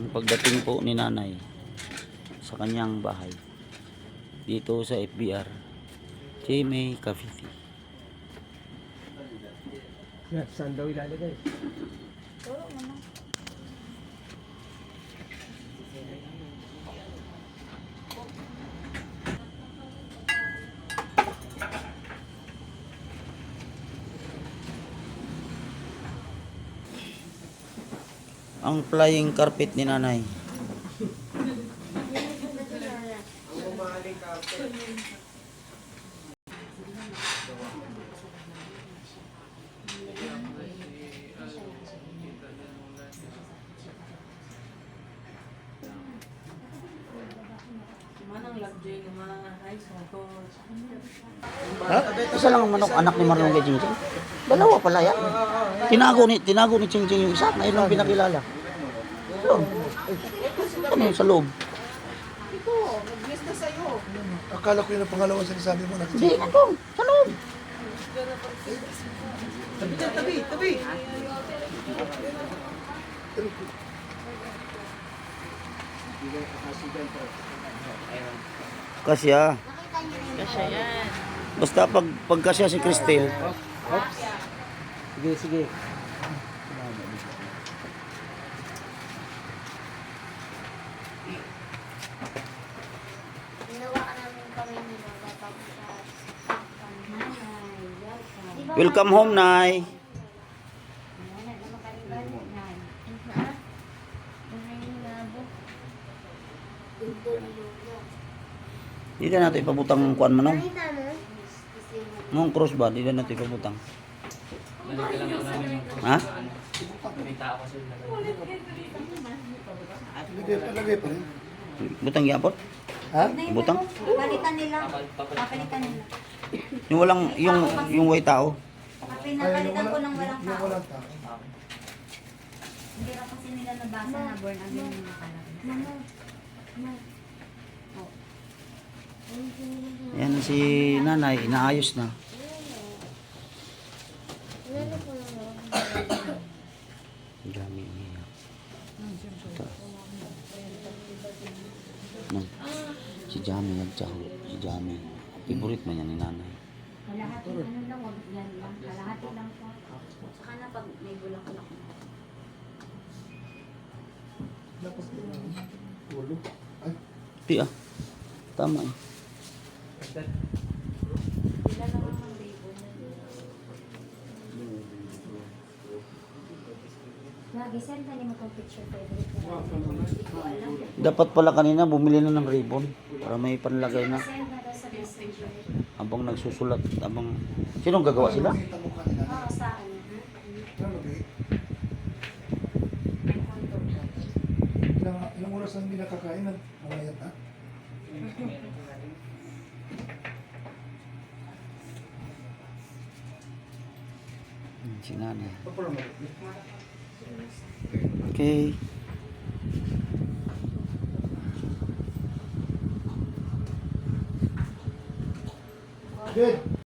Yung pagdating po ni nanay sa kanyang bahay dito sa FBR GMA Cavite. Saan daw ilalagay? Turo mo na. Ang flying carpet ni nanay. Manang labjay ng mga rice mo to. Ha? Isa lang ang manok anak ni Marlon kay Chinching. Dalawa pala yan. Tinago ni Chinching yung isa. Mayroon ang pinakilala. Doon. Ano yung sa loob? Ito, mag-miss na sa'yo. Akala ko yun ang pangalawa sinasabi mo. Hindi, nandun. Sa loob. Tabi. Kasya. Kasya yan. Basta pag kasya si Cristel. Sige. Ginawa ka namin kami nila dapat sa Welcome home, Nay. Hindi na natin ipabutang ang kuan manong. Nung cross ba? Hindi na natin ipabutang. Ha? Palagay pa rin. Butang yapot? Ha? Butang? Palitan nila. Papalitan nila. Yung walang, yung white tao. Pinapalitan ko ng walang Yung tao. walang tao. Hindi raw kasi nila nabasa na born again yung nakalagay. Yan si nanay, inaayos na. Dami niya. No. Si Jami nagtsaho. Si Jami. Favorite man yan ni nanay. Kalahati, ano lang, wag yan lang. Kalahati lang po. Saka na pag may bulak-bulak na. Dapat ulo. Ay, Ti ah. Tama eh. Sila naman ang label na lagi, send na mo itong picture favorite ko. Hindi ko alam. Dapat pala kanina bumili na ng ribbon para may panlagay na Send na daw sa messenger. habang nagsusulat habang sinong gagawa sila? kita mo kanila. Oo, saan? Ano ba? Ilang oras ang hindi nakakain na mamayat na? Si nanay. Okay. Good.